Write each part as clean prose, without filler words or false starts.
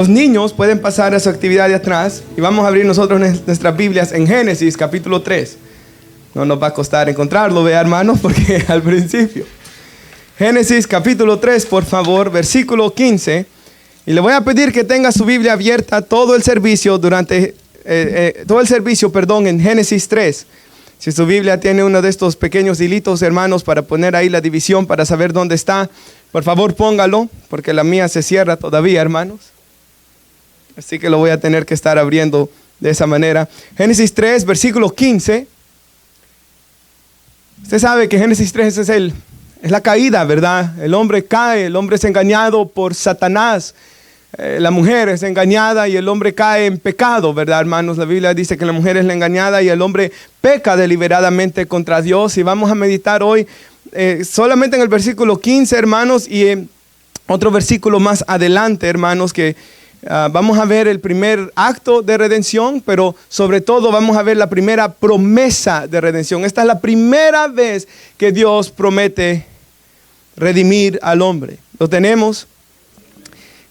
Los niños pueden pasar a su actividad de atrás y vamos a abrir nosotros nuestras Biblias en Génesis capítulo 3. No nos va a costar encontrarlo, vea hermanos, porque al principio. Génesis capítulo 3, por favor, versículo 15. Y le voy a pedir que tenga su Biblia abierta todo el servicio en Génesis 3. Si su Biblia tiene uno de estos pequeños hilitos, hermanos, para poner ahí la división, para saber dónde está, por favor póngalo, porque la mía se cierra todavía, hermanos. Así que lo voy a tener que estar abriendo de esa manera. Génesis 3, versículo 15. Usted sabe que Génesis 3 es la caída, ¿verdad? El hombre cae, el hombre es engañado por Satanás. La mujer es engañada y el hombre cae en pecado, ¿verdad, hermanos? La Biblia dice que la mujer es la engañada y el hombre peca deliberadamente contra Dios. Y vamos a meditar hoy solamente en el versículo 15, hermanos, y otro versículo más adelante, hermanos, que vamos a ver el primer acto de redención, pero sobre todo vamos a ver la primera promesa de redención. Esta es la primera vez que Dios promete redimir al hombre. Lo tenemos.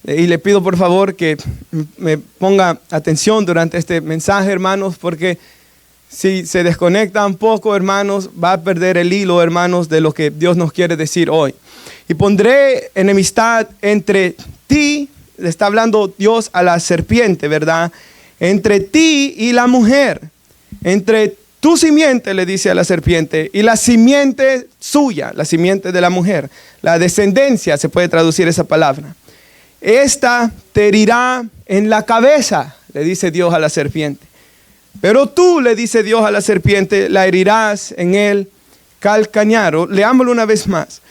Y le pido por favor que me ponga atención durante este mensaje, hermanos, porque si se desconecta un poco, hermanos, va a perder el hilo, hermanos, de lo que Dios nos quiere decir hoy. Y pondré enemistad entre ti, le está hablando Dios a la serpiente, ¿verdad? Entre ti y la mujer, entre tu simiente, le dice a la serpiente, y la simiente suya, la simiente de la mujer, la descendencia, se puede traducir esa palabra. Esta te herirá en la cabeza, le dice Dios a la serpiente. Pero tú, le dice Dios a la serpiente, la herirás en el calcañar. Leámoslo una vez más.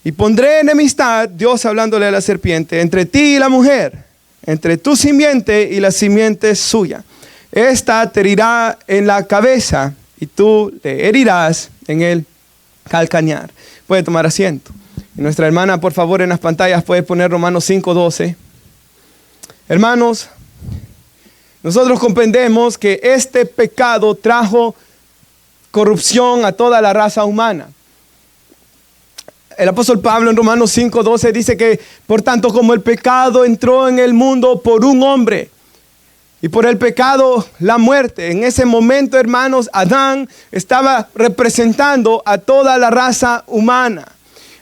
Y pondré enemistad, Dios hablándole a la serpiente, entre ti y la mujer, entre tu simiente y la simiente suya. Esta te herirá en la cabeza y tú le herirás en el calcañar. Puede tomar asiento. Y nuestra hermana, por favor, en las pantallas puede poner Romanos 5:12. Hermanos, nosotros comprendemos que este pecado trajo corrupción a toda la raza humana. El apóstol Pablo en Romanos 5:12 dice que, por tanto, como el pecado entró en el mundo por un hombre, y por el pecado la muerte. En ese momento, hermanos, Adán estaba representando a toda la raza humana.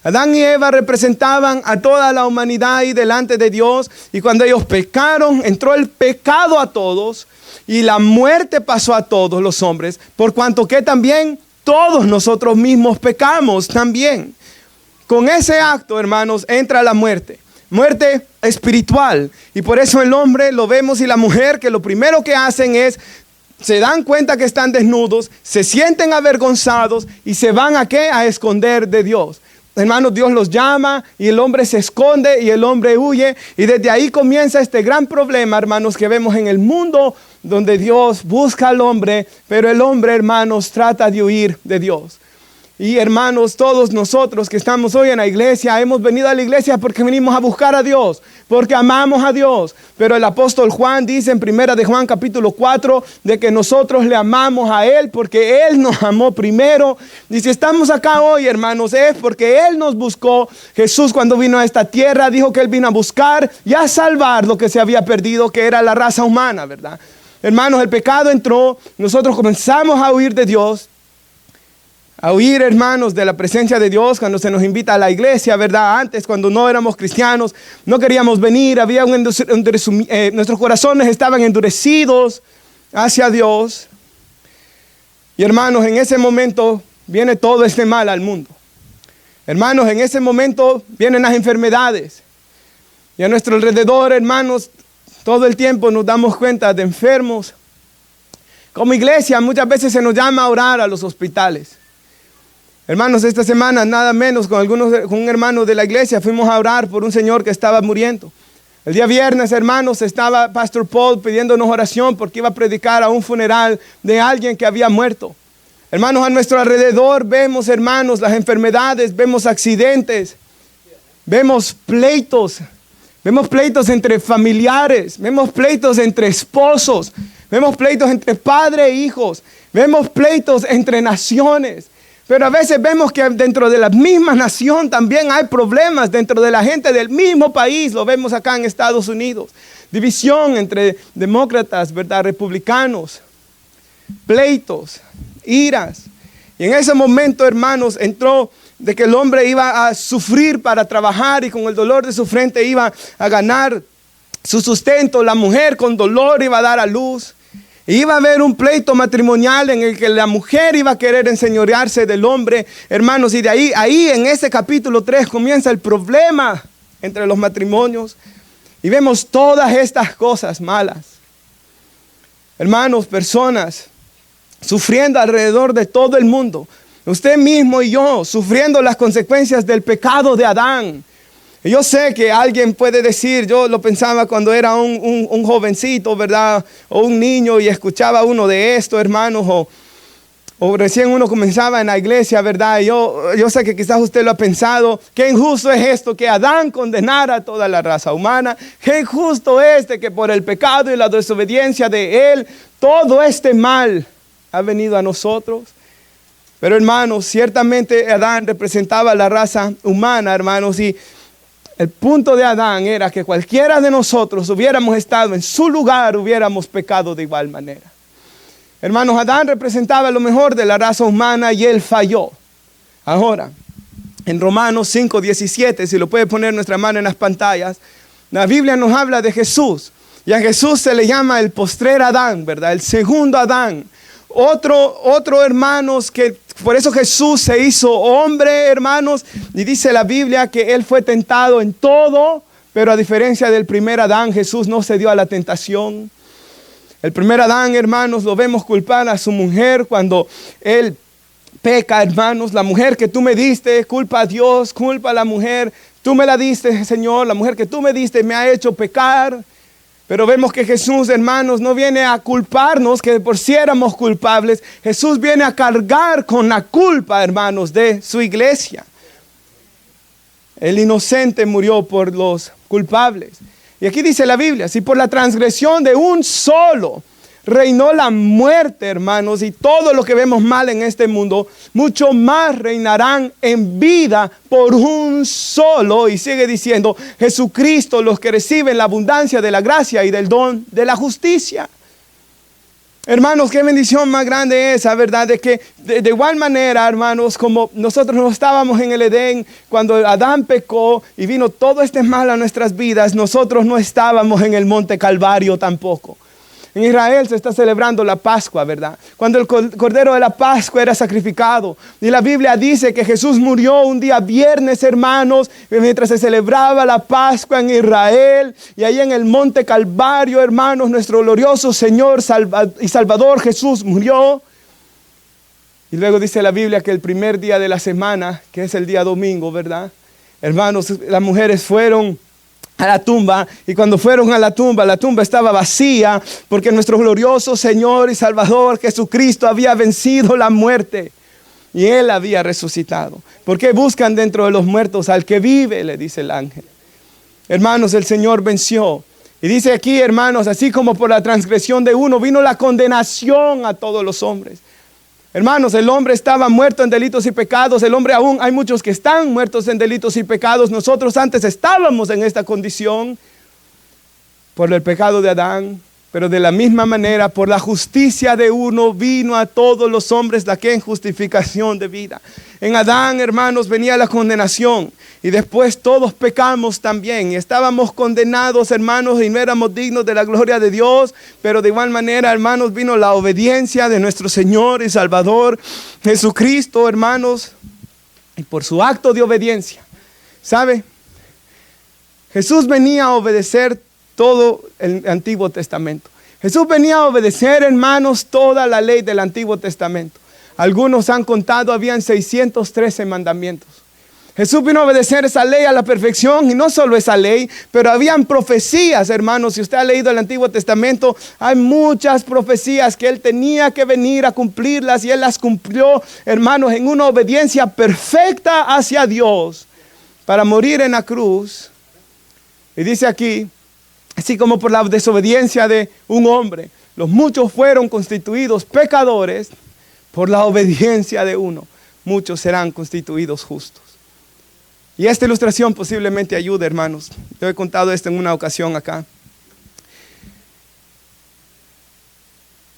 Adán y Eva representaban a toda la humanidad ahí delante de Dios. Y cuando ellos pecaron, entró el pecado a todos. Y la muerte pasó a todos los hombres. Por cuanto que también todos nosotros mismos pecamos también. Con ese acto, hermanos, entra la muerte. Muerte espiritual. Y por eso el hombre lo vemos y la mujer que lo primero que hacen es, se dan cuenta que están desnudos, se sienten avergonzados y se van ¿a qué? A esconder de Dios. Hermanos, Dios los llama y el hombre se esconde y el hombre huye. Y desde ahí comienza este gran problema, hermanos, que vemos en el mundo donde Dios busca al hombre, pero el hombre, hermanos, trata de huir de Dios. Y hermanos, todos nosotros que estamos hoy en la iglesia, hemos venido a la iglesia porque venimos a buscar a Dios, porque amamos a Dios. Pero el apóstol Juan dice en 1 de Juan capítulo 4, de que nosotros le amamos a Él porque Él nos amó primero. Y si estamos acá hoy, hermanos, es porque Él nos buscó. Jesús, cuando vino a esta tierra, dijo que Él vino a buscar y a salvar lo que se había perdido, que era la raza humana, ¿verdad? Hermanos, el pecado entró, nosotros comenzamos a huir de Dios. A huir, hermanos, de la presencia de Dios cuando se nos invita a la iglesia, ¿verdad? Antes, cuando no éramos cristianos, no queríamos venir, había nuestros corazones estaban endurecidos hacia Dios. Y hermanos, en ese momento viene todo este mal al mundo. Hermanos, en ese momento vienen las enfermedades. Y a nuestro alrededor, hermanos, todo el tiempo nos damos cuenta de enfermos. Como iglesia, muchas veces se nos llama a orar a los hospitales. Hermanos, esta semana nada menos con un hermano de la iglesia fuimos a orar por un señor que estaba muriendo. El día viernes, hermanos, estaba Pastor Paul pidiéndonos oración porque iba a predicar a un funeral de alguien que había muerto. Hermanos, a nuestro alrededor vemos, hermanos, las enfermedades, vemos accidentes, vemos pleitos entre familiares, vemos pleitos entre esposos, vemos pleitos entre padres e hijos, vemos pleitos entre naciones. Pero a veces vemos que dentro de la misma nación también hay problemas dentro de la gente del mismo país. Lo vemos acá en Estados Unidos. División entre demócratas, ¿verdad? Republicanos, pleitos, iras. Y en ese momento, hermanos, entró de que el hombre iba a sufrir para trabajar y con el dolor de su frente iba a ganar su sustento. La mujer con dolor iba a dar a luz. Iba a haber un pleito matrimonial en el que la mujer iba a querer enseñorearse del hombre, hermanos. Y de ahí en ese capítulo 3 comienza el problema entre los matrimonios. Y vemos todas estas cosas malas. Hermanos, personas sufriendo alrededor de todo el mundo. Usted mismo y yo sufriendo las consecuencias del pecado de Adán. Yo sé que alguien puede decir, yo lo pensaba cuando era un jovencito, ¿verdad? O un niño y escuchaba uno de esto, hermanos, o recién uno comenzaba en la iglesia, ¿verdad? Yo sé que quizás usted lo ha pensado, qué injusto es esto, que Adán condenara a toda la raza humana. Qué injusto es que por el pecado y la desobediencia de él, todo este mal ha venido a nosotros. Pero hermanos, ciertamente Adán representaba a la raza humana, hermanos, y el punto de Adán era que cualquiera de nosotros hubiéramos estado en su lugar, hubiéramos pecado de igual manera. Hermanos, Adán representaba lo mejor de la raza humana y él falló. Ahora, en Romanos 5:17, si lo puede poner nuestra mano en las pantallas, la Biblia nos habla de Jesús. Y a Jesús se le llama el postrer Adán, ¿verdad? El segundo Adán. Otro, hermanos, que por eso Jesús se hizo hombre, hermanos, y dice la Biblia que él fue tentado en todo, pero a diferencia del primer Adán, Jesús no cedió a la tentación. El primer Adán, hermanos, lo vemos culpar a su mujer cuando él peca, hermanos. La mujer que tú me diste, culpa a Dios, culpa a la mujer. Tú me la diste, Señor, la mujer que tú me diste me ha hecho pecar. Pero vemos que Jesús, hermanos, no viene a culparnos, que por si éramos culpables. Jesús viene a cargar con la culpa, hermanos, de su iglesia. El inocente murió por los culpables. Y aquí dice la Biblia, si por la transgresión de un solo reinó la muerte, hermanos, y todo lo que vemos mal en este mundo, mucho más reinarán en vida por un solo. Y sigue diciendo, Jesucristo, los que reciben la abundancia de la gracia y del don de la justicia. Hermanos, qué bendición más grande esa, ¿verdad? De que de igual manera, hermanos, como nosotros no estábamos en el Edén, cuando Adán pecó y vino todo este mal a nuestras vidas, nosotros no estábamos en el monte Calvario tampoco. En Israel se está celebrando la Pascua, ¿verdad? Cuando el Cordero de la Pascua era sacrificado. Y la Biblia dice que Jesús murió un día viernes, hermanos, mientras se celebraba la Pascua en Israel. Y ahí en el monte Calvario, hermanos, nuestro glorioso Señor y Salvador Jesús murió. Y luego dice la Biblia que el primer día de la semana, que es el día domingo, ¿verdad? Hermanos, las mujeres fueron a la tumba, y cuando fueron a la tumba estaba vacía, porque nuestro glorioso Señor y Salvador Jesucristo había vencido la muerte, y Él había resucitado. ¿Por qué buscan dentro de los muertos al que vive?, le dice el ángel. Hermanos, el Señor venció. Y dice aquí, hermanos, así como por la transgresión de uno vino la condenación a todos los hombres. Hermanos, el hombre estaba muerto en delitos y pecados. El hombre aún, hay muchos que están muertos en delitos y pecados. Nosotros antes estábamos en esta condición por el pecado de Adán. Pero de la misma manera, por la justicia de uno, vino a todos los hombres la que en justificación de vida. En Adán, hermanos, venía la condenación. Y después todos pecamos también. Y estábamos condenados, hermanos, y no éramos dignos de la gloria de Dios. Pero de igual manera, hermanos, vino la obediencia de nuestro Señor y Salvador Jesucristo, hermanos. Y por su acto de obediencia, ¿sabe? Jesús venía a obedecer todo el Antiguo Testamento. Jesús venía a obedecer, hermanos, toda la ley del Antiguo Testamento. Algunos han contado, habían 613 mandamientos. Jesús vino a obedecer esa ley a la perfección, y no solo esa ley, pero habían profecías, hermanos. Si usted ha leído el Antiguo Testamento, hay muchas profecías que Él tenía que venir a cumplirlas, y Él las cumplió, hermanos, en una obediencia perfecta hacia Dios, para morir en la cruz. Y dice aquí, así como por la desobediencia de un hombre, los muchos fueron constituidos pecadores por la obediencia de uno. muchos serán constituidos justos. Y esta ilustración posiblemente ayude, hermanos. Yo he contado esto en una ocasión acá.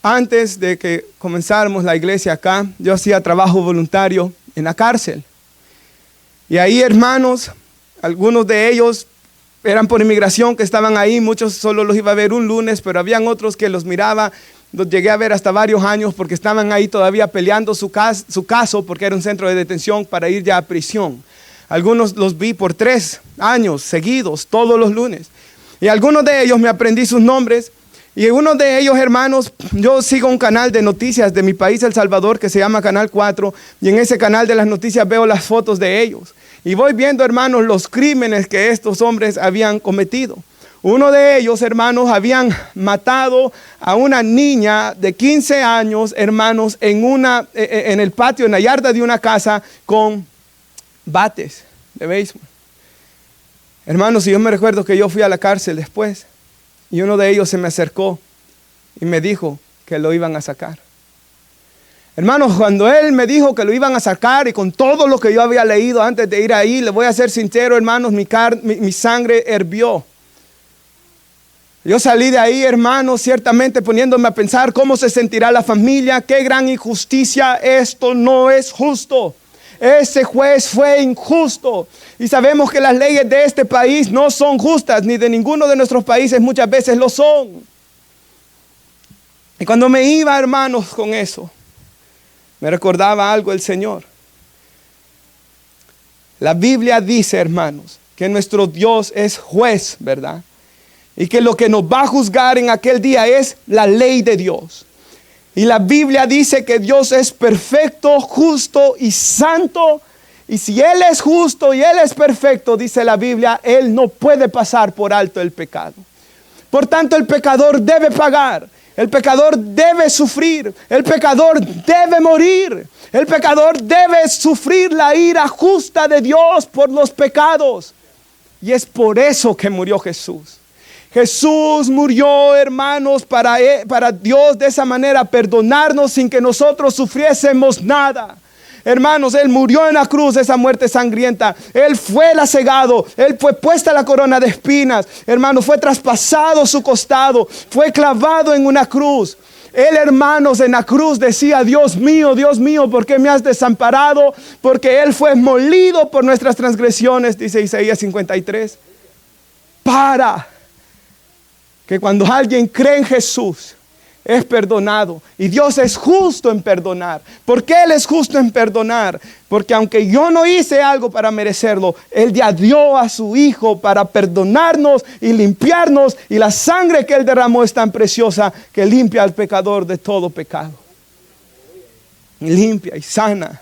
Antes de que comenzáramos la iglesia acá, yo hacía trabajo voluntario en la cárcel. Y ahí, hermanos, algunos de ellos eran por inmigración que estaban ahí. Muchos solo los iba a ver un lunes, pero habían otros que los miraba. Los llegué a ver hasta varios años porque estaban ahí todavía peleando su caso porque era un centro de detención para ir ya a prisión. Algunos los vi por 3 años seguidos, todos los lunes. Y algunos de ellos me aprendí sus nombres. Y uno de ellos, hermanos, yo sigo un canal de noticias de mi país, El Salvador, que se llama Canal 4. Y en ese canal de las noticias veo las fotos de ellos. Y voy viendo, hermanos, los crímenes que estos hombres habían cometido. Uno de ellos, hermanos, habían matado a una niña de 15 años, hermanos, en el patio, en la yarda de una casa con bates de béisbol. Hermanos, y yo me recuerdo que yo fui a la cárcel después. Y uno de ellos se me acercó y me dijo que lo iban a sacar. Hermanos, cuando él me dijo que lo iban a sacar y con todo lo que yo había leído antes de ir ahí, le voy a ser sincero, hermanos, mi sangre hirvió. Yo salí de ahí, hermanos, ciertamente poniéndome a pensar cómo se sentirá la familia, qué gran injusticia, esto no es justo. Ese juez fue injusto y sabemos que las leyes de este país no son justas, ni de ninguno de nuestros países muchas veces lo son. Y cuando me iba, hermanos, con eso, me recordaba algo el Señor. La Biblia dice, hermanos, que nuestro Dios es juez, ¿verdad? Y que lo que nos va a juzgar en aquel día es la ley de Dios. Y la Biblia dice que Dios es perfecto, justo y santo. Y si Él es justo y Él es perfecto, dice la Biblia, Él no puede pasar por alto el pecado. Por tanto, el pecador debe pagar. El pecador debe sufrir. El pecador debe morir. El pecador debe sufrir la ira justa de Dios por los pecados. Y es por eso que murió Jesús. Jesús murió, hermanos, para Dios de esa manera perdonarnos sin que nosotros sufriésemos nada. Hermanos, Él murió en la cruz, esa muerte sangrienta. Él fue lacegado, Él fue puesta la corona de espinas. Hermanos, fue traspasado su costado, fue clavado en una cruz. Él, hermanos, en la cruz decía, Dios mío, ¿por qué me has desamparado? Porque Él fue molido por nuestras transgresiones, dice Isaías 53. Para que cuando alguien cree en Jesús, es perdonado. Y Dios es justo en perdonar. ¿Por qué Él es justo en perdonar? Porque aunque yo no hice algo para merecerlo, Él ya dio a su Hijo para perdonarnos y limpiarnos. Y la sangre que Él derramó es tan preciosa que limpia al pecador de todo pecado. Y limpia y sana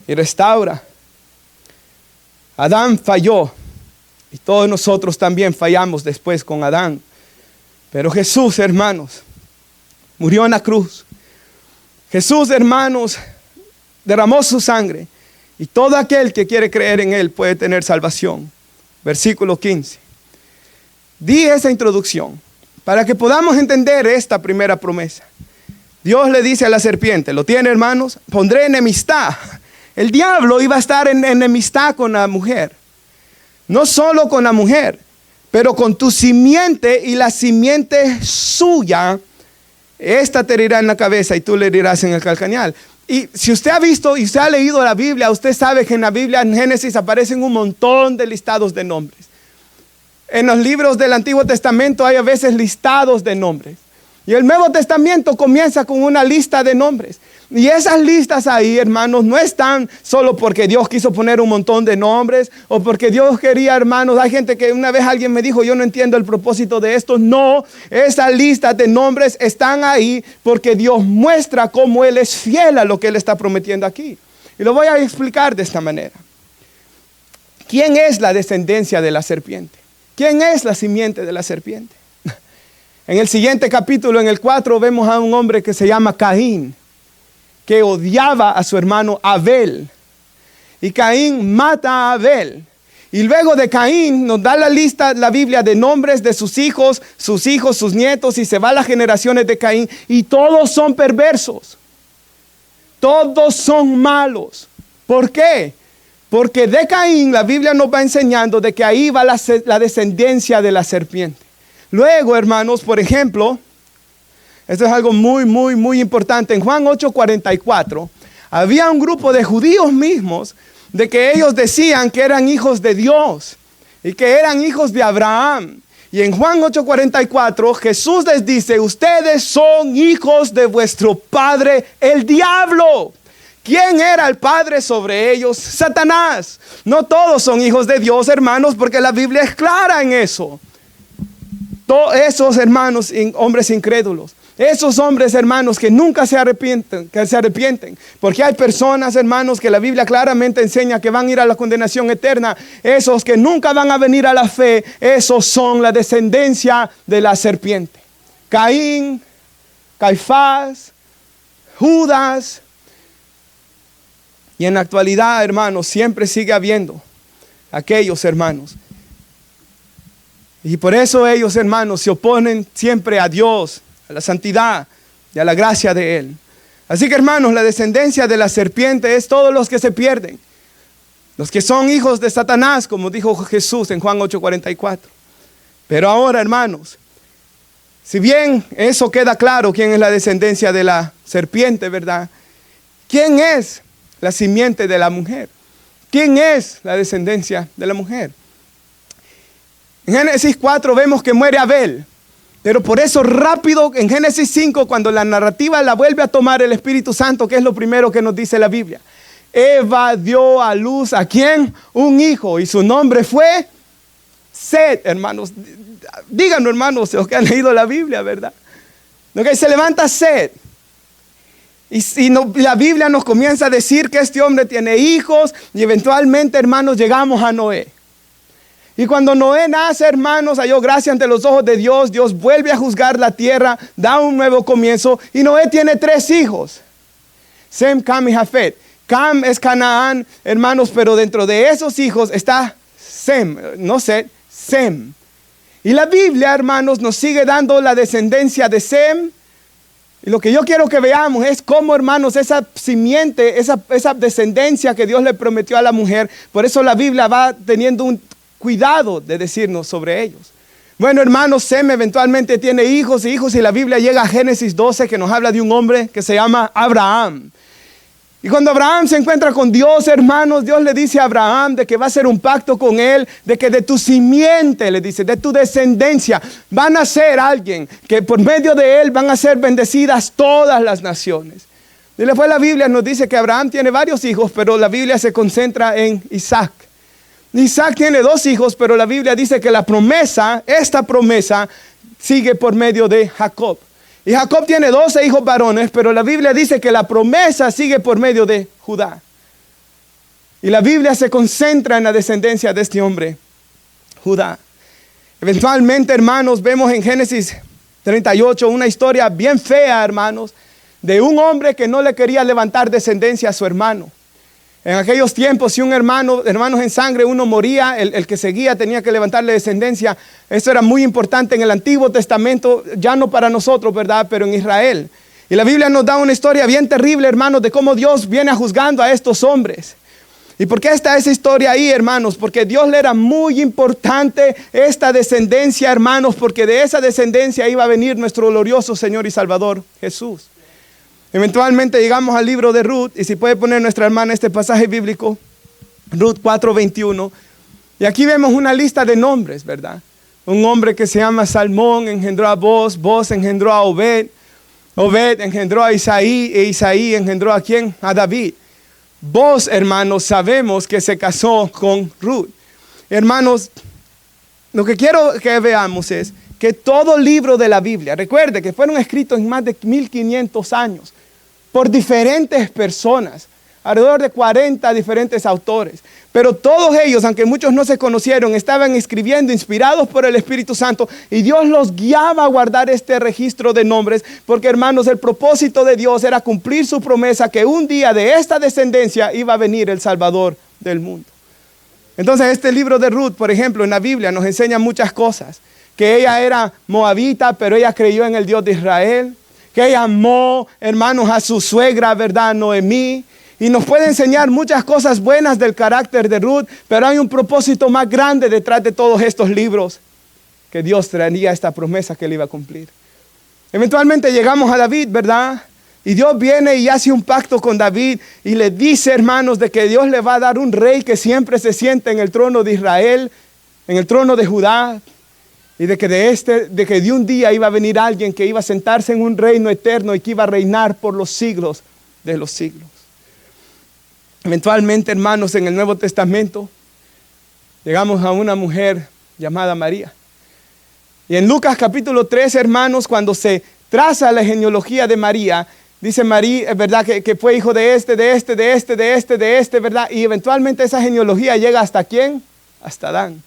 y restaura. Adán falló. Y todos nosotros también fallamos después con Adán. Pero Jesús, hermanos, murió en la cruz. Jesús, hermanos, derramó su sangre. Y todo aquel que quiere creer en Él puede tener salvación. Versículo 15. Di esa introducción para que podamos entender esta primera promesa. Dios le dice a la serpiente, ¿lo tiene, hermanos? Pondré enemistad. El diablo iba a estar en enemistad con la mujer. No solo con la mujer, pero con tu simiente y la simiente suya. Esta te herirá en la cabeza y tú le herirás en el calcañal. Y si usted ha visto y usted ha leído la Biblia, usted sabe que en la Biblia, en Génesis, aparecen un montón de listados de nombres. En los libros del Antiguo Testamento hay a veces listados de nombres. Y el Nuevo Testamento comienza con una lista de nombres. Y esas listas ahí, hermanos, no están solo porque Dios quiso poner un montón de nombres o porque Dios quería, hermanos. Hay gente que una vez alguien me dijo, yo no entiendo el propósito de esto. No, esas listas de nombres están ahí porque Dios muestra cómo Él es fiel a lo que Él está prometiendo aquí. Y lo voy a explicar de esta manera. ¿Quién es la descendencia de la serpiente? ¿Quién es la simiente de la serpiente? En el siguiente capítulo, en el 4, vemos a un hombre que se llama Caín, que odiaba a su hermano Abel. Y Caín mata a Abel. Y luego de Caín nos da la lista, la Biblia, de nombres de sus hijos, sus nietos, y se va a las generaciones de Caín. Y todos son perversos. Todos son malos. ¿Por qué? Porque de Caín la Biblia nos va enseñando de que ahí va la descendencia de la serpiente. Luego, hermanos, por ejemplo, esto es algo muy importante. En Juan 8:44, había un grupo de judíos mismos de que ellos decían que eran hijos de Dios y que eran hijos de Abraham. Y en Juan 8:44 Jesús les dice: ustedes son hijos de vuestro padre el diablo. ¿Quién era el padre sobre ellos? Satanás. No todos son hijos de Dios, hermanos, porque la Biblia es clara en eso. Todos esos hermanos, hombres incrédulos, esos hombres, hermanos, que nunca se arrepienten, porque hay personas, hermanos, que la Biblia claramente enseña que van a ir a la condenación eterna. Esos que nunca van a venir a la fe, esos son la descendencia de la serpiente. Caín, Caifás, Judas. Y en la actualidad, hermanos, siempre sigue habiendo aquellos hermanos. Y por eso ellos, hermanos, se oponen siempre a Dios, a la santidad y a la gracia de Él. Así que, hermanos, la descendencia de la serpiente es todos los que se pierden. Los que son hijos de Satanás, como dijo Jesús en Juan 8:44. Pero ahora, hermanos, si bien eso queda claro, quién es la descendencia de la serpiente, ¿verdad? ¿Quién es la simiente de la mujer? ¿Quién es la descendencia de la mujer? En Génesis 4 vemos que muere Abel. Pero por eso rápido en Génesis 5, cuando la narrativa la vuelve a tomar el Espíritu Santo, ¿qué es lo primero que nos dice la Biblia? Eva dio a luz ¿a quién? Un hijo, y su nombre fue Set, hermanos. Díganos, hermanos, los que han leído la Biblia, ¿verdad? Okay, se levanta Set. Y la Biblia nos comienza a decir que este hombre tiene hijos y eventualmente, hermanos, llegamos a Noé. Y cuando Noé nace, hermanos, halló gracia ante los ojos de Dios. Dios vuelve a juzgar la tierra, da un nuevo comienzo. Y Noé tiene 3 hijos: Sem, Cam y Jafet. Cam es Canaán, hermanos, pero dentro de esos hijos está Sem, no Set, Sem. Y la Biblia, hermanos, nos sigue dando la descendencia de Sem. Y lo que yo quiero que veamos es cómo, hermanos, esa simiente, esa descendencia que Dios le prometió a la mujer, por eso la Biblia va teniendo un cuidado de decirnos sobre ellos. Bueno, hermanos, Sem eventualmente tiene hijos y la Biblia llega a Génesis 12, que nos habla de un hombre que se llama Abraham. Y cuando Abraham se encuentra con Dios, hermanos, Dios le dice a Abraham de que va a hacer un pacto con él, de que de tu simiente, le dice, de tu descendencia, van a ser alguien que por medio de él van a ser bendecidas todas las naciones. Y después la Biblia nos dice que Abraham tiene varios hijos, pero la Biblia se concentra en Isaac. Isaac tiene 2 hijos, pero la Biblia dice que esta promesa sigue por medio de Jacob. Y Jacob tiene 12 hijos varones, pero la Biblia dice que la promesa sigue por medio de Judá. Y la Biblia se concentra en la descendencia de este hombre, Judá. Eventualmente, hermanos, vemos en Génesis 38 una historia bien fea, hermanos, de un hombre que no le quería levantar descendencia a su hermano. En aquellos tiempos, si un hermanos en sangre, uno moría, el que seguía tenía que levantarle descendencia. Eso era muy importante en el Antiguo Testamento, ya no para nosotros, ¿verdad? Pero en Israel. Y la Biblia nos da una historia bien terrible, hermanos, de cómo Dios viene juzgando a estos hombres. ¿Y por qué está esa historia ahí, hermanos? Porque Dios le era muy importante esta descendencia, hermanos, porque de esa descendencia iba a venir nuestro glorioso Señor y Salvador, Jesús. Eventualmente llegamos al libro de Ruth, y si puede poner nuestra hermana este pasaje bíblico, Ruth 4:21, y aquí vemos una lista de nombres, ¿verdad? Un hombre que se llama Salmón engendró a Boz, Boz engendró a Obed, Obed engendró a Isaí, e Isaí engendró a ¿quién? A David. Boz, hermanos, sabemos que se casó con Ruth. Hermanos, lo que quiero que veamos es que todo libro de la Biblia, recuerde que fueron escritos en más de 1500 años por diferentes personas, alrededor de 40 diferentes autores. Pero todos ellos, aunque muchos no se conocieron, estaban escribiendo inspirados por el Espíritu Santo, y Dios los guiaba a guardar este registro de nombres, porque, hermanos, el propósito de Dios era cumplir su promesa que un día de esta descendencia iba a venir el Salvador del mundo. Entonces este libro de Ruth, por ejemplo, en la Biblia nos enseña muchas cosas. Que ella era moabita, pero ella creyó en el Dios de Israel. que ella amó, hermanos, a su suegra, ¿verdad? Noemí. Y nos puede enseñar muchas cosas buenas del carácter de Ruth, pero hay un propósito más grande detrás de todos estos libros, que Dios traía esta promesa que él iba a cumplir. Eventualmente llegamos a David, ¿verdad? Y Dios viene y hace un pacto con David y le dice, hermanos, de que Dios le va a dar un rey que siempre se siente en el trono de Israel, en el trono de Judá, y de que de un día iba a venir alguien que iba a sentarse en un reino eterno y que iba a reinar por los siglos de los siglos. Eventualmente, hermanos, en el Nuevo Testamento llegamos a una mujer llamada María. Y en Lucas capítulo 3, hermanos, cuando se traza la genealogía de María, dice María, ¿verdad? Que fue hijo de este, ¿verdad? Y eventualmente esa genealogía llega ¿hasta quién? Hasta Adán.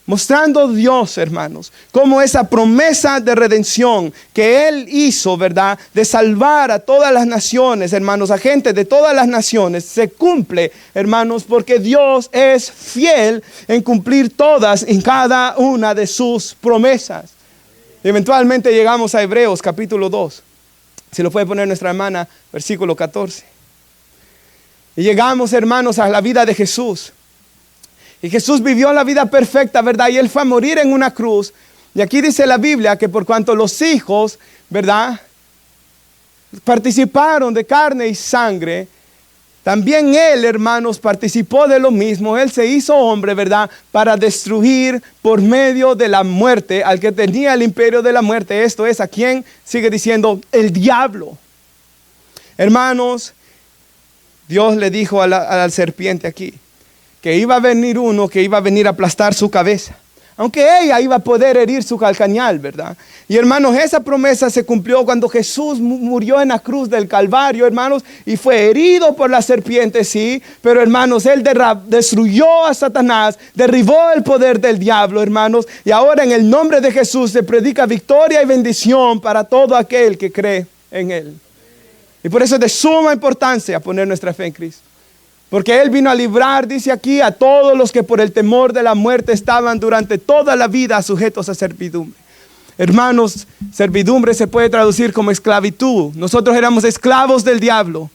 Mostrando Dios, hermanos, cómo esa promesa de redención que Él hizo, ¿verdad? De salvar a todas las naciones, hermanos, a gente de todas las naciones, se cumple, hermanos, porque Dios es fiel en cumplir todas y cada una de sus promesas. Y eventualmente llegamos a Hebreos capítulo 2. Si lo puede poner nuestra hermana, versículo 14. Y llegamos, hermanos, a la vida de Jesús. Y Jesús vivió la vida perfecta, ¿verdad? Y Él fue a morir en una cruz. Y aquí dice la Biblia que por cuanto los hijos, ¿verdad? Participaron de carne y sangre, también Él, hermanos, participó de lo mismo. Él se hizo hombre, ¿verdad? Para destruir por medio de la muerte al que tenía el imperio de la muerte. Esto es, ¿a quién? Sigue diciendo, el diablo. Hermanos, Dios le dijo a la serpiente aquí, que iba a venir uno que iba a venir a aplastar su cabeza, aunque ella iba a poder herir su calcañal, ¿verdad? Y hermanos, esa promesa se cumplió cuando Jesús murió en la cruz del Calvario, hermanos, y fue herido por la serpiente, sí, pero hermanos, Él destruyó a Satanás, derribó el poder del diablo, hermanos, y ahora en el nombre de Jesús se predica victoria y bendición para todo aquel que cree en Él. Y por eso es de suma importancia poner nuestra fe en Cristo. Porque Él vino a librar, dice aquí, a todos los que por el temor de la muerte estaban durante toda la vida sujetos a servidumbre. Hermanos, servidumbre se puede traducir como esclavitud. Nosotros éramos esclavos del diablo.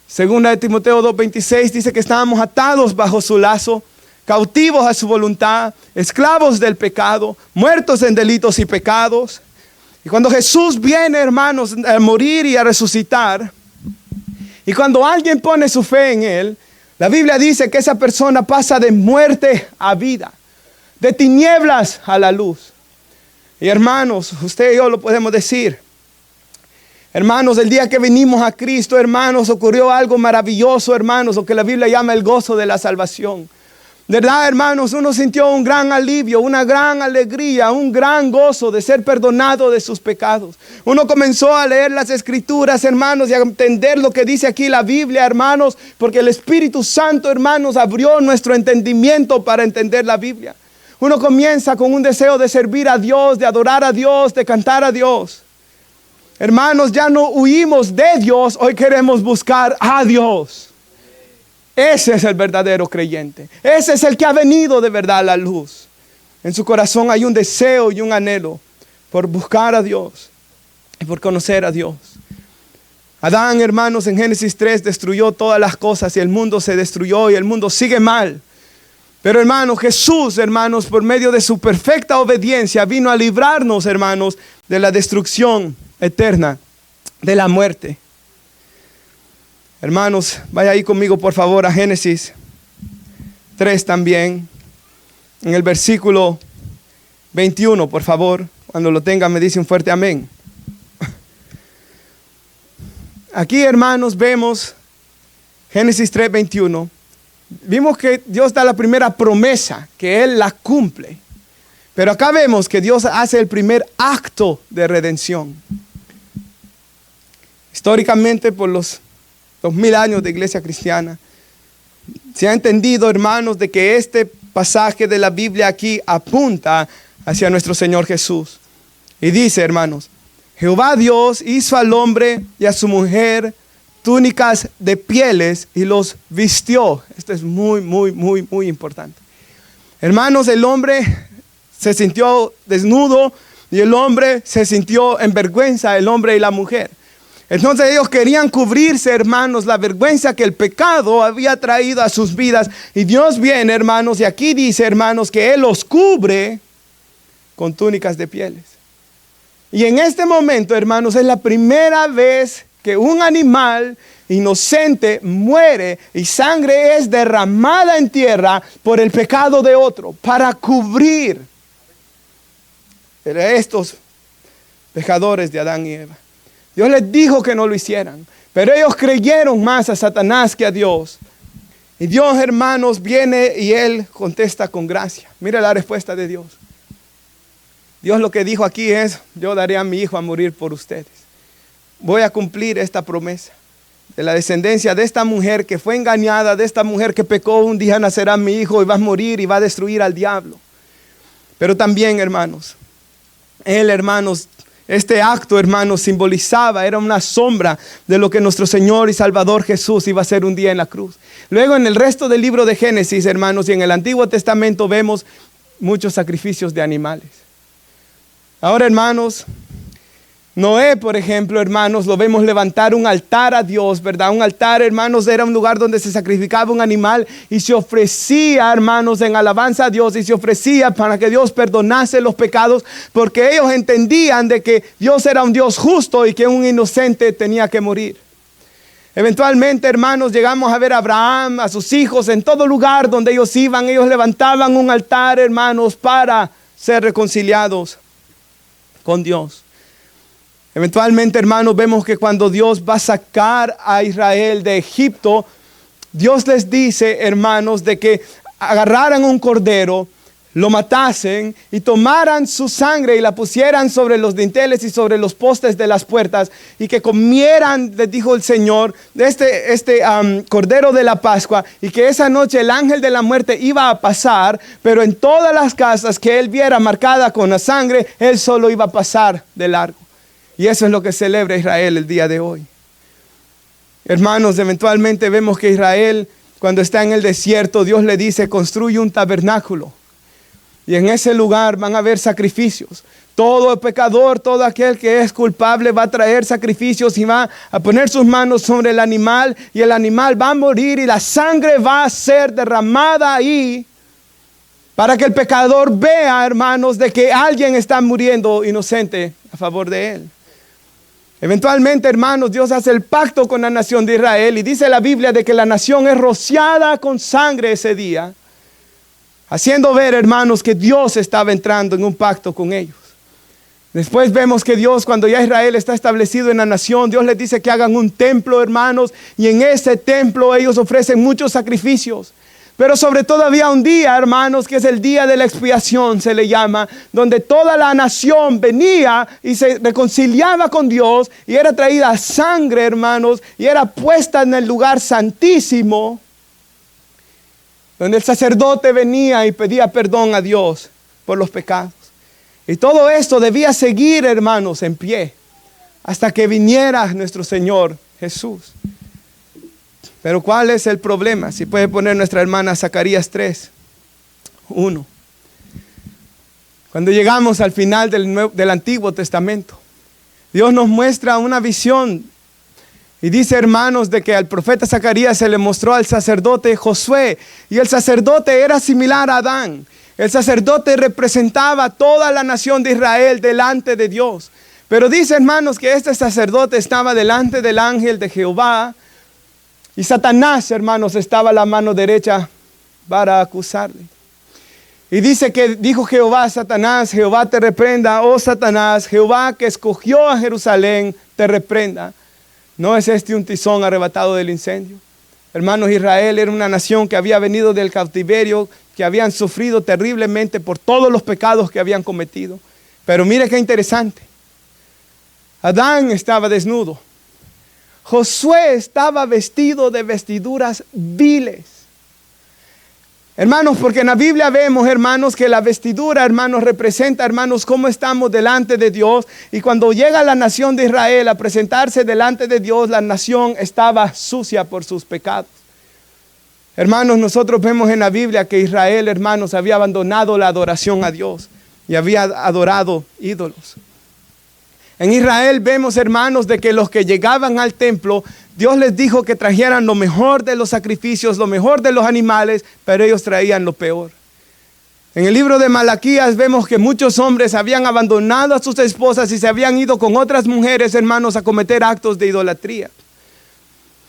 Segunda de Timoteo 2:26 dice que estábamos atados bajo su lazo, cautivos a su voluntad, esclavos del pecado, muertos en delitos y pecados. Y cuando Jesús viene, hermanos, a morir y a resucitar, y cuando alguien pone su fe en Él, la Biblia dice que esa persona pasa de muerte a vida, de tinieblas a la luz. Y hermanos, usted y yo lo podemos decir. Hermanos, el día que vinimos a Cristo, hermanos, ocurrió algo maravilloso, hermanos, lo que la Biblia llama el gozo de la salvación. ¿Verdad, hermanos? Uno sintió un gran alivio, una gran alegría, un gran gozo de ser perdonado de sus pecados. Uno comenzó a leer las Escrituras, hermanos, y a entender lo que dice aquí la Biblia, hermanos, porque el Espíritu Santo, hermanos, abrió nuestro entendimiento para entender la Biblia. Uno comienza con un deseo de servir a Dios, de adorar a Dios, de cantar a Dios. Hermanos, ya no huimos de Dios, hoy queremos buscar a Dios. Ese es el verdadero creyente. Ese es el que ha venido de verdad a la luz. En su corazón hay un deseo y un anhelo por buscar a Dios y por conocer a Dios. Adán, hermanos, en Génesis 3 destruyó todas las cosas y el mundo se destruyó y el mundo sigue mal. Pero hermanos, Jesús, hermanos, por medio de su perfecta obediencia vino a librarnos, hermanos, de la destrucción eterna, de la muerte. Hermanos, vaya ahí conmigo por favor a Génesis 3 también, en el versículo 21, por favor. Cuando lo tengan me dice un fuerte amén. Aquí, hermanos, vemos Génesis 3:21. Vimos que Dios da la primera promesa, que Él la cumple. Pero acá vemos que Dios hace el primer acto de redención. Históricamente, por los 2000 años de iglesia cristiana, se ha entendido, hermanos, de que este pasaje de la Biblia aquí apunta hacia nuestro Señor Jesús. Y dice, hermanos, Jehová Dios hizo al hombre y a su mujer túnicas de pieles y los vistió. Esto es muy importante. Hermanos, el hombre se sintió desnudo, Y el hombre se sintió en vergüenza, el hombre y la mujer. Entonces ellos querían cubrirse, hermanos, la vergüenza que el pecado había traído a sus vidas. Y Dios viene, hermanos, y aquí dice, hermanos, que Él los cubre con túnicas de pieles. Y en este momento, hermanos, es la primera vez que un animal inocente muere y sangre es derramada en tierra por el pecado de otro, para cubrir estos pecadores de Adán y Eva. Dios les dijo que no lo hicieran, pero ellos creyeron más a Satanás que a Dios. Y Dios, hermanos, viene y Él contesta con gracia. Mira la respuesta de Dios. Dios lo que dijo aquí es: yo daré a mi hijo a morir por ustedes. Voy a cumplir esta promesa. De la descendencia de esta mujer que fue engañada, de esta mujer que pecó, un día nacerá mi hijo y va a morir y va a destruir al diablo. Pero también, hermanos, este acto, hermanos, simbolizaba, era una sombra de lo que nuestro Señor y Salvador Jesús iba a hacer un día en la cruz. Luego en el resto del libro de Génesis, hermanos, y en el Antiguo Testamento vemos muchos sacrificios de animales. Ahora, hermanos, Noé, por ejemplo, hermanos, lo vemos levantar un altar a Dios, ¿verdad? Un altar, hermanos, era un lugar donde se sacrificaba un animal y se ofrecía, hermanos, en alabanza a Dios, y se ofrecía para que Dios perdonase los pecados, porque ellos entendían de que Dios era un Dios justo y que un inocente tenía que morir. Eventualmente, hermanos, llegamos a ver a Abraham, a sus hijos, en todo lugar donde ellos iban, ellos levantaban un altar, hermanos, para ser reconciliados con Dios. Eventualmente, hermanos, vemos que cuando Dios va a sacar a Israel de Egipto, Dios les dice, hermanos, de que agarraran un cordero, lo matasen y tomaran su sangre y la pusieran sobre los dinteles y sobre los postes de las puertas, y que comieran, les dijo el Señor, de este cordero de la Pascua, y que esa noche el ángel de la muerte iba a pasar, pero en todas las casas que él viera marcada con la sangre, él solo iba a pasar de largo. Y eso es lo que celebra Israel el día de hoy. Hermanos, eventualmente vemos que Israel, cuando está en el desierto, Dios le dice: construye un tabernáculo. Y en ese lugar van a haber sacrificios. Todo pecador, todo aquel que es culpable va a traer sacrificios y va a poner sus manos sobre el animal, y el animal va a morir y la sangre va a ser derramada ahí, para que el pecador vea, hermanos, de que alguien está muriendo inocente a favor de él. Eventualmente, hermanos, Dios hace el pacto con la nación de Israel, y dice la Biblia de que la nación es rociada con sangre ese día, haciendo ver, hermanos, que Dios estaba entrando en un pacto con ellos. Después vemos que Dios, cuando ya Israel está establecido en la nación, Dios les dice que hagan un templo, hermanos, y en ese templo ellos ofrecen muchos sacrificios. Pero sobre todo había un día, hermanos, que es el día de la expiación, se le llama, donde toda la nación venía y se reconciliaba con Dios, y era traída sangre, hermanos, y era puesta en el lugar santísimo, donde el sacerdote venía y pedía perdón a Dios por los pecados. Y todo esto debía seguir, hermanos, en pie, hasta que viniera nuestro Señor Jesús. Pero ¿cuál es el problema? Si puede poner nuestra hermana Zacarías 3:1. Cuando llegamos al final del Antiguo Testamento, Dios nos muestra una visión. Y dice, hermanos, de que al profeta Zacarías se le mostró al sacerdote Josué. Y el sacerdote era similar a Adán. El sacerdote representaba a toda la nación de Israel delante de Dios. Pero dice, hermanos, que este sacerdote estaba delante del ángel de Jehová. Y Satanás, hermanos, estaba a la mano derecha para acusarle. Y dice que dijo Jehová a Satanás: Jehová te reprenda, oh Satanás, Jehová que escogió a Jerusalén te reprenda. ¿No es este un tizón arrebatado del incendio? Hermanos, Israel era una nación que había venido del cautiverio, que habían sufrido terriblemente por todos los pecados que habían cometido. Pero mire qué interesante. Adán estaba desnudo. Josué estaba vestido de vestiduras viles. Hermanos, porque en la Biblia vemos, hermanos, que la vestidura, hermanos, representa, hermanos, cómo estamos delante de Dios. Y cuando llega la nación de Israel a presentarse delante de Dios, la nación estaba sucia por sus pecados. Hermanos, nosotros vemos en la Biblia que Israel, hermanos, había abandonado la adoración a Dios. y había adorado ídolos. En Israel vemos, hermanos, de que los que llegaban al templo, Dios les dijo que trajeran lo mejor de los sacrificios, lo mejor de los animales, pero ellos traían lo peor. En el libro de Malaquías vemos que muchos hombres habían abandonado a sus esposas y se habían ido con otras mujeres, hermanos, a cometer actos de idolatría.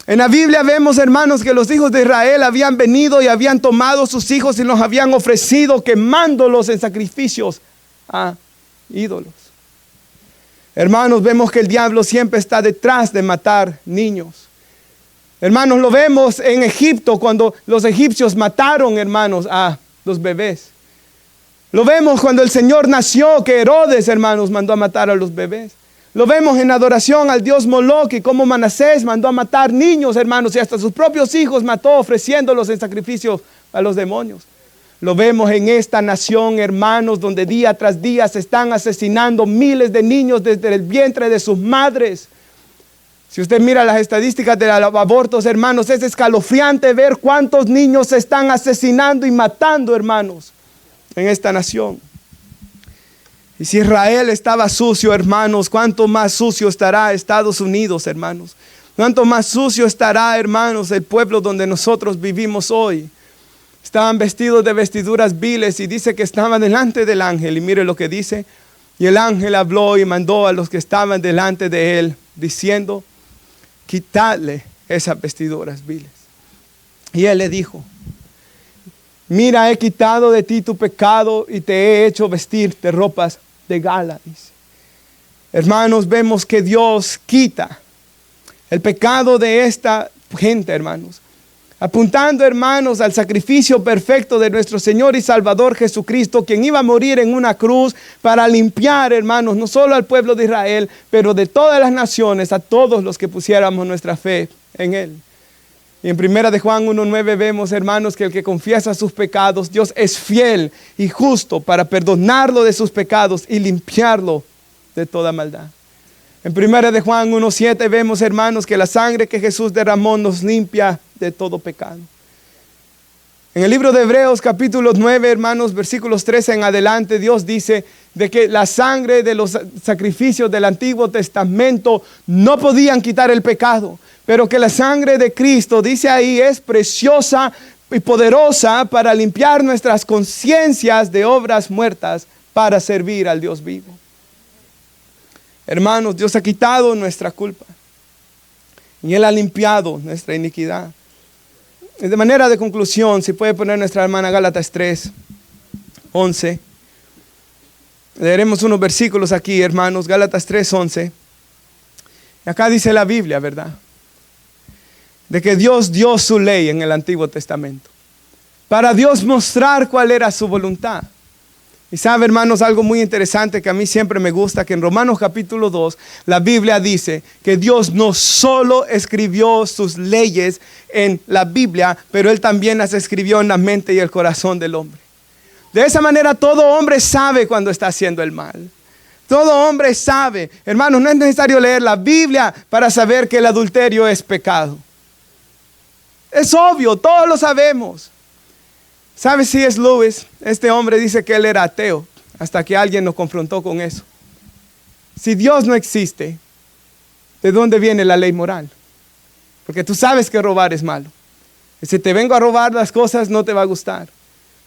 En la Biblia vemos, hermanos, que los hijos de Israel habían venido y habían tomado sus hijos y los habían ofrecido quemándolos en sacrificios a ídolos. Hermanos, vemos que el diablo siempre está detrás de matar niños. Hermanos, lo vemos en Egipto cuando los egipcios mataron, hermanos, a los bebés. Lo vemos cuando el Señor nació, que Herodes, hermanos, mandó a matar a los bebés. Lo vemos en adoración al dios Moloch y como Manasés mandó a matar niños, hermanos, y hasta sus propios hijos mató ofreciéndolos en sacrificio a los demonios. Lo vemos en esta nación, hermanos, donde día tras día se están asesinando miles de niños desde el vientre de sus madres. Si usted mira las estadísticas de los abortos, hermanos, es escalofriante ver cuántos niños se están asesinando y matando, hermanos, en esta nación. Y si Israel estaba sucio, hermanos, ¿cuánto más sucio estará Estados Unidos, hermanos? ¿Cuánto más sucio estará, hermanos, el pueblo donde nosotros vivimos hoy? Estaban vestidos de vestiduras viles y dice que estaban delante del ángel. Y mire lo que dice. Y el ángel habló y mandó a los que estaban delante de él, diciendo, quitadle esas vestiduras viles. Y él le dijo, mira, he quitado de ti tu pecado y te he hecho vestir de ropas de gala, dice. Hermanos, vemos que Dios quita el pecado de esta gente, hermanos. Apuntando, hermanos, al sacrificio perfecto de nuestro Señor y Salvador Jesucristo, quien iba a morir en una cruz para limpiar, hermanos, no solo al pueblo de Israel, pero de todas las naciones, a todos los que pusiéramos nuestra fe en Él. Y en 1 de Juan 1:9 vemos, hermanos, que el que confiesa sus pecados, Dios es fiel y justo para perdonarlo de sus pecados y limpiarlo de toda maldad. En 1 de Juan 1:7 vemos, hermanos, que la sangre que Jesús derramó nos limpia de todo pecado. En el libro de Hebreos capítulo 9, hermanos, versículos 13 en adelante, Dios dice de que la sangre de los sacrificios del Antiguo Testamento no podían quitar el pecado, pero que la sangre de Cristo, dice ahí, es preciosa y poderosa para limpiar nuestras conciencias de obras muertas para servir al Dios vivo. Hermanos, Dios ha quitado nuestra culpa y Él ha limpiado nuestra iniquidad. Y de manera de conclusión, si puede poner nuestra hermana Gálatas 3:11. Leeremos unos versículos aquí, hermanos, Gálatas 3:11. Y acá dice la Biblia, ¿verdad? De que Dios dio su ley en el Antiguo Testamento para Dios mostrar cuál era su voluntad. Y sabe, hermanos, algo muy interesante que a mí siempre me gusta, que en Romanos capítulo 2, la Biblia dice que Dios no solo escribió sus leyes en la Biblia, pero Él también las escribió en la mente y el corazón del hombre. De esa manera todo hombre sabe cuando está haciendo el mal. Todo hombre sabe. Hermanos, no es necesario leer la Biblia para saber que el adulterio es pecado. Es obvio, todos lo sabemos. ¿Sabe C.S. Lewis? Este hombre dice que él era ateo hasta que alguien nos confrontó con eso. Si Dios no existe, ¿de dónde viene la ley moral? Porque tú sabes que robar es malo. Y si te vengo a robar las cosas, no te va a gustar.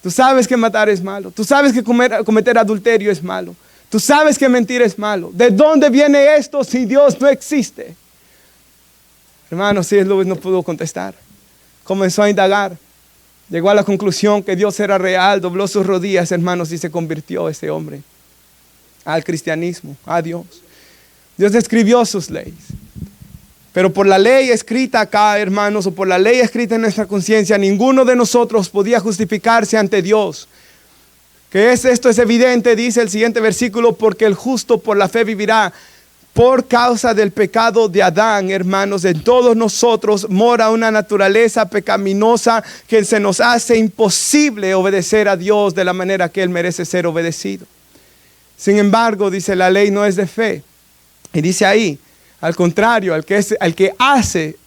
Tú sabes que matar es malo. Tú sabes que cometer adulterio es malo. Tú sabes que mentir es malo. ¿De dónde viene esto si Dios no existe? Hermano, C.S. Lewis no pudo contestar. Comenzó a indagar. Llegó a la conclusión que Dios era real, dobló sus rodillas, hermanos, y se convirtió ese hombre al cristianismo, a Dios. Dios escribió sus leyes. Pero por la ley escrita acá, hermanos, o por la ley escrita en nuestra conciencia, ninguno de nosotros podía justificarse ante Dios. Esto es evidente, dice el siguiente versículo, porque el justo por la fe vivirá. Por causa del pecado de Adán, hermanos, en todos nosotros mora una naturaleza pecaminosa que se nos hace imposible obedecer a Dios de la manera que Él merece ser obedecido. Sin embargo, dice, la ley no es de fe. Y dice ahí, al contrario, al que hace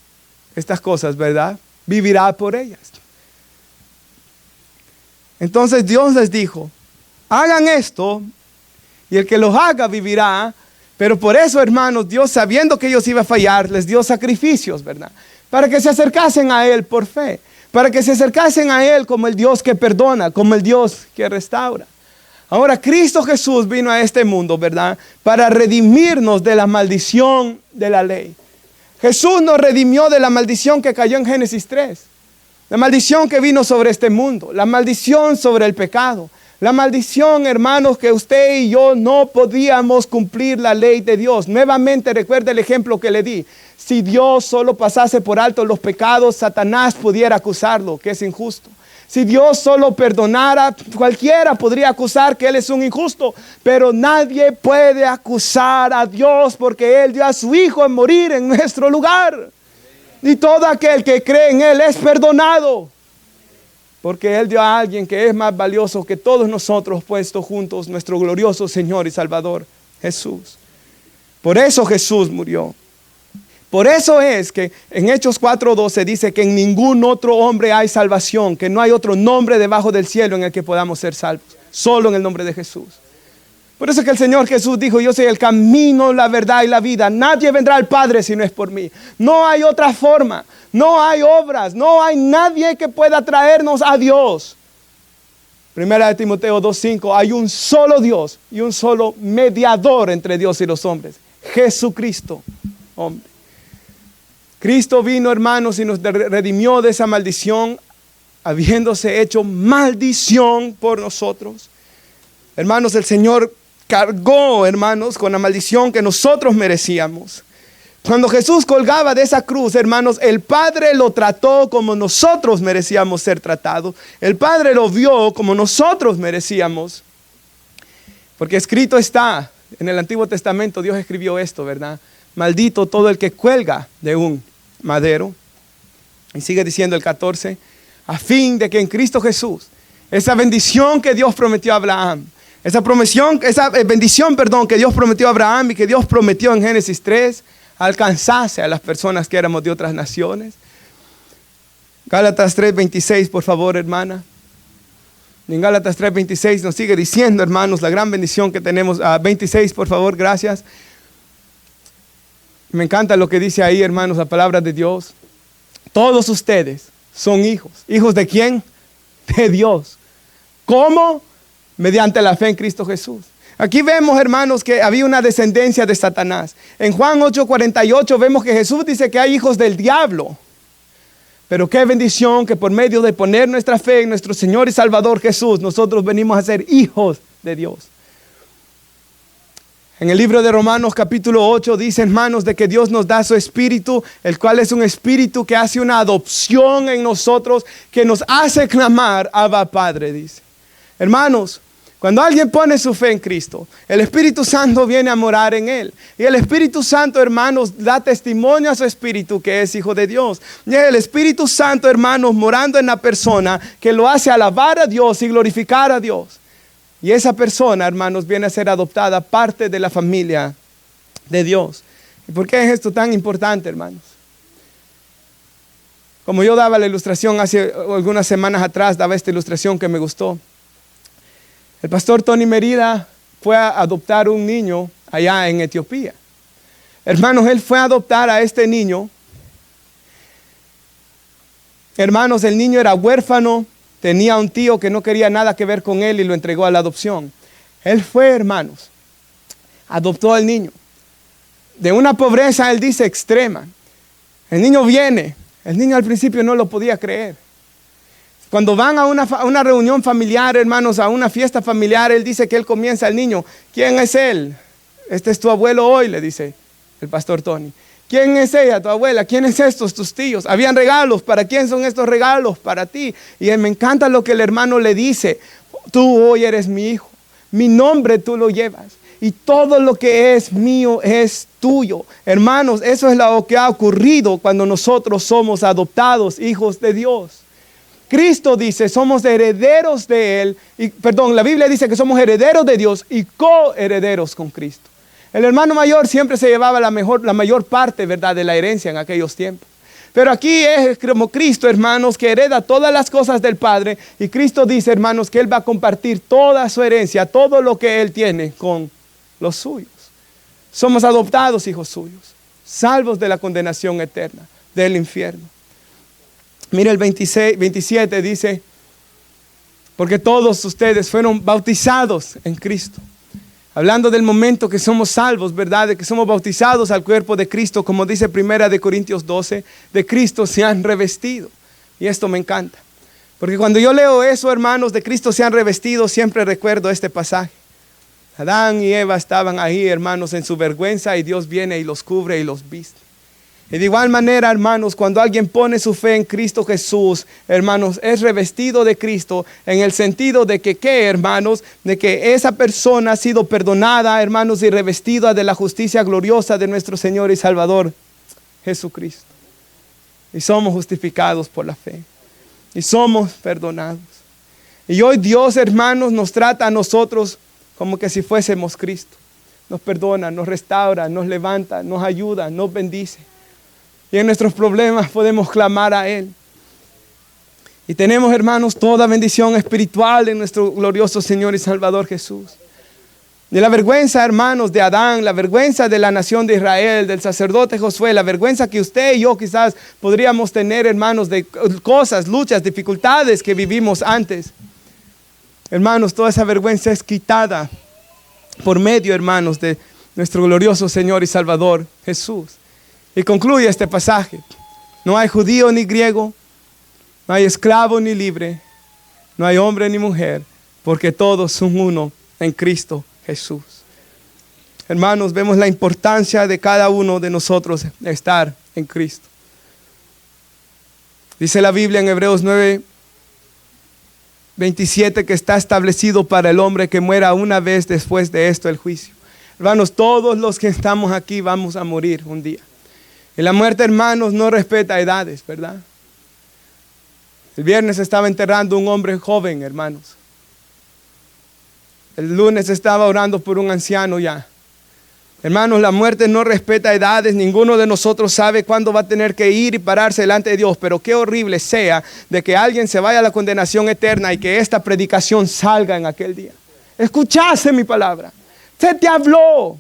estas cosas, ¿verdad? Vivirá por ellas. Entonces Dios les dijo, hagan esto y el que los haga vivirá. Pero por eso, hermanos, Dios, sabiendo que ellos iban a fallar, les dio sacrificios, ¿verdad? Para que se acercasen a Él por fe, para que se acercasen a Él como el Dios que perdona, como el Dios que restaura. Ahora, Cristo Jesús vino a este mundo, ¿verdad? Para redimirnos de la maldición de la ley. Jesús nos redimió de la maldición que cayó en Génesis 3. La maldición que vino sobre este mundo. La maldición sobre el pecado. La maldición, hermanos, que usted y yo no podíamos cumplir la ley de Dios. Nuevamente recuerde el ejemplo que le di. Si Dios solo pasase por alto los pecados, Satanás pudiera acusarlo, que es injusto. Si Dios solo perdonara, cualquiera podría acusar que Él es un injusto, pero nadie puede acusar a Dios porque Él dio a su Hijo a morir en nuestro lugar. Y todo aquel que cree en Él es perdonado, porque Él dio a alguien que es más valioso que todos nosotros puestos juntos, nuestro glorioso Señor y Salvador, Jesús. Por eso Jesús murió. Por eso es que en Hechos 4:12 dice que en ningún otro hombre hay salvación, que no hay otro nombre debajo del cielo en el que podamos ser salvos, solo en el nombre de Jesús. Por eso es que el Señor Jesús dijo: yo soy el camino, la verdad y la vida. Nadie vendrá al Padre si no es por mí. No hay otra forma, no hay obras, no hay nadie que pueda traernos a Dios. Primera de Timoteo 2:5, hay un solo Dios y un solo mediador entre Dios y los hombres, Jesucristo, hombre. Cristo vino, hermanos, y nos redimió de esa maldición, habiéndose hecho maldición por nosotros. Hermanos, el Señor cargó, hermanos, con la maldición que nosotros merecíamos. Cuando Jesús colgaba de esa cruz, hermanos, el Padre lo trató como nosotros merecíamos ser tratados. El Padre lo vio como nosotros merecíamos. Porque escrito está, en el Antiguo Testamento Dios escribió esto, ¿verdad? Maldito todo el que cuelga de un madero. Y sigue diciendo el 14, a fin de que en Cristo Jesús, esa bendición que Dios prometió a Abraham, esa bendición que Dios prometió a Abraham y que Dios prometió en Génesis 3, alcanzase a las personas que éramos de otras naciones. Gálatas 3:26, por favor, hermana. En Gálatas 3:26 nos sigue diciendo, hermanos, la gran bendición que tenemos. 26, por favor, gracias. Me encanta lo que dice ahí, hermanos, la palabra de Dios. Todos ustedes son hijos. ¿Hijos de quién? De Dios. ¿Cómo? Mediante la fe en Cristo Jesús. Aquí vemos, hermanos, que había una descendencia de Satanás. En Juan 8:48 vemos que Jesús dice que hay hijos del diablo. Pero qué bendición que por medio de poner nuestra fe en nuestro Señor y Salvador Jesús, nosotros venimos a ser hijos de Dios. En el libro de Romanos capítulo 8 dice, hermanos, de que Dios nos da su espíritu, el cual es un espíritu que hace una adopción en nosotros, que nos hace clamar, Abba Padre, dice. Hermanos, cuando alguien pone su fe en Cristo, el Espíritu Santo viene a morar en él. Y el Espíritu Santo, hermanos, da testimonio a su espíritu que es hijo de Dios. Y el Espíritu Santo, hermanos, morando en la persona que lo hace alabar a Dios y glorificar a Dios. Y esa persona, hermanos, viene a ser adoptada parte de la familia de Dios. ¿Y por qué es esto tan importante, hermanos? Como yo daba la ilustración hace algunas semanas atrás, daba esta ilustración que me gustó. El pastor Tony Merida fue a adoptar un niño allá en Etiopía. Hermanos, él fue a adoptar a este niño. Hermanos, el niño era huérfano. Tenía un tío que no quería nada que ver con él y lo entregó a la adopción. Él fue, hermanos, adoptó al niño. De una pobreza, él dice, extrema. El niño viene. El niño al principio no lo podía creer. Cuando van a una reunión familiar, hermanos, a una fiesta familiar, él dice que él comienza al niño. ¿Quién es él? Este es tu abuelo hoy, le dice el pastor Tony. ¿Quién es ella, tu abuela? ¿Quién es estos, tus tíos? Habían regalos. ¿Para quién son estos regalos? Para ti. Y me encanta lo que el hermano le dice. Tú hoy eres mi hijo. Mi nombre tú lo llevas. Y todo lo que es mío es tuyo. Hermanos, eso es lo que ha ocurrido cuando nosotros somos adoptados, hijos de Dios. Cristo dice, somos herederos de Él. La Biblia dice que somos herederos de Dios y coherederos con Cristo. El hermano mayor siempre se llevaba la mayor parte, ¿verdad?, de la herencia en aquellos tiempos. Pero aquí es como Cristo, hermanos, que hereda todas las cosas del Padre. Y Cristo dice, hermanos, que Él va a compartir toda su herencia, todo lo que Él tiene con los suyos. Somos adoptados hijos suyos, salvos de la condenación eterna, del infierno. Mira el 27 dice, porque todos ustedes fueron bautizados en Cristo. Hablando del momento que somos salvos, ¿verdad? De que somos bautizados al cuerpo de Cristo, como dice 1 Corintios 12, de Cristo se han revestido. Y esto me encanta. Porque cuando yo leo eso, hermanos, de Cristo se han revestido, siempre recuerdo este pasaje. Adán y Eva estaban ahí, hermanos, en su vergüenza, y Dios viene y los cubre y los viste. Y de igual manera, hermanos, cuando alguien pone su fe en Cristo Jesús, hermanos, es revestido de Cristo en el sentido de que, ¿qué, hermanos? De que esa persona ha sido perdonada, hermanos, y revestida de la justicia gloriosa de nuestro Señor y Salvador, Jesucristo. Y somos justificados por la fe. Y somos perdonados. Y hoy Dios, hermanos, nos trata a nosotros como que si fuésemos Cristo. Nos perdona, nos restaura, nos levanta, nos ayuda, nos bendice. Y en nuestros problemas podemos clamar a Él. Y tenemos, hermanos, toda bendición espiritual en nuestro glorioso Señor y Salvador Jesús. De la vergüenza, hermanos, de Adán, la vergüenza de la nación de Israel, del sacerdote Josué, la vergüenza que usted y yo quizás podríamos tener, hermanos, de cosas, luchas, dificultades que vivimos antes. Hermanos, toda esa vergüenza es quitada por medio, hermanos, de nuestro glorioso Señor y Salvador Jesús. Y concluye este pasaje. No hay judío ni griego, no hay esclavo ni libre, no hay hombre ni mujer, porque todos son uno en Cristo Jesús. Hermanos, vemos la importancia de cada uno de nosotros estar en Cristo. Dice la Biblia en Hebreos 9:27 que está establecido para el hombre que muera una vez después de esto el juicio. Hermanos, todos los que estamos aquí vamos a morir un día. Y la muerte, hermanos, no respeta edades, ¿verdad? El viernes estaba enterrando a un hombre joven, hermanos. El lunes estaba orando por un anciano ya. Hermanos, la muerte no respeta edades. Ninguno de nosotros sabe cuándo va a tener que ir y pararse delante de Dios. Pero qué horrible sea de que alguien se vaya a la condenación eterna y que esta predicación salga en aquel día. Escuchaste mi palabra. Se te habló.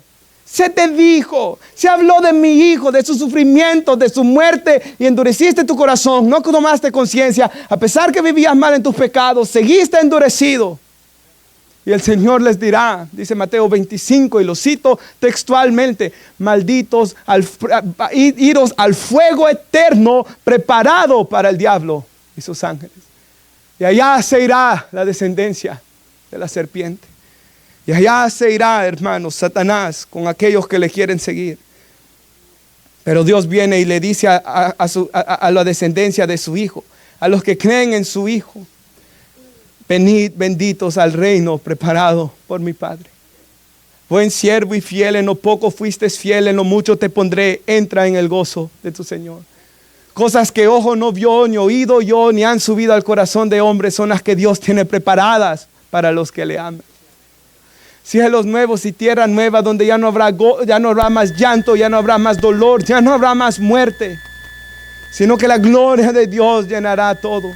Se te dijo, se habló de mi hijo, de su sufrimiento, de su muerte, y endureciste tu corazón, no tomaste conciencia, a pesar que vivías mal en tus pecados, seguiste endurecido. Y el Señor les dirá, dice Mateo 25, y lo cito textualmente, malditos, iros al fuego eterno preparado para el diablo y sus ángeles. Y allá se irá la descendencia de la serpiente. Y allá se irá, hermanos, Satanás con aquellos que le quieren seguir. Pero Dios viene y le dice a la descendencia de su Hijo, a los que creen en su Hijo, venid benditos al reino preparado por mi Padre. Buen siervo y fiel, en lo poco fuiste fiel, en lo mucho te pondré, entra en el gozo de tu Señor. Cosas que ojo no vio, ni oído oyó, ni han subido al corazón de hombre, son las que Dios tiene preparadas para los que le aman. Cielos nuevos y tierra nueva donde ya no habrá más llanto, ya no habrá más dolor, ya no habrá más muerte, sino que la gloria de Dios llenará todo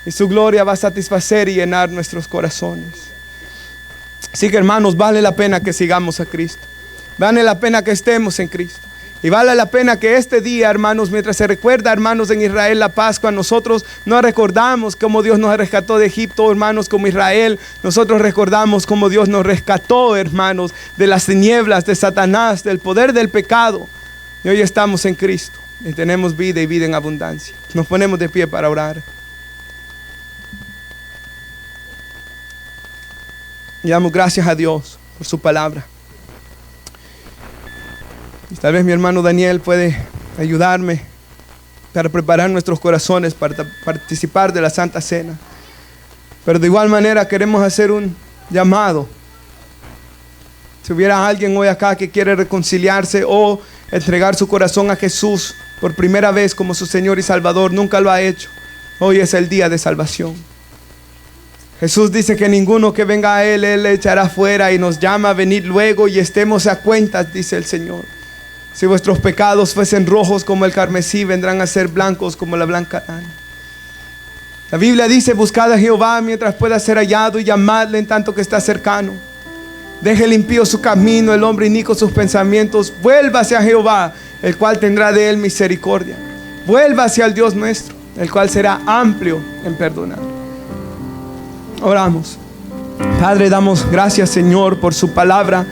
y su gloria va a satisfacer y llenar nuestros corazones. Así que, hermanos, vale la pena que sigamos a Cristo, vale la pena que estemos en Cristo. Y vale la pena que este día, hermanos, mientras se recuerda, hermanos, en Israel la Pascua, nosotros no recordamos cómo Dios nos rescató de Egipto, hermanos, como Israel. Nosotros recordamos cómo Dios nos rescató, hermanos, de las tinieblas, de Satanás, del poder del pecado. Y hoy estamos en Cristo y tenemos vida y vida en abundancia. Nos ponemos de pie para orar. Y damos gracias a Dios por su palabra. Y tal vez mi hermano Daniel puede ayudarme para preparar nuestros corazones para participar de la Santa Cena. Pero de igual manera queremos hacer un llamado. Si hubiera alguien hoy acá que quiere reconciliarse o entregar su corazón a Jesús por primera vez como su Señor y Salvador, nunca lo ha hecho, hoy es el día de salvación. Jesús dice que ninguno que venga a Él le echará fuera, y nos llama a venir luego y estemos a cuentas, dice el Señor. Si vuestros pecados fuesen rojos como el carmesí, vendrán a ser blancos como la blanca lana. La Biblia dice: buscad a Jehová mientras pueda ser hallado, y llamadle en tanto que está cercano. Deje el impío su camino, el hombre inicuo sus pensamientos. Vuélvase a Jehová, el cual tendrá de él misericordia. Vuélvase al Dios nuestro, el cual será amplio en perdonar. Oramos. Padre, damos gracias, Señor, por su palabra.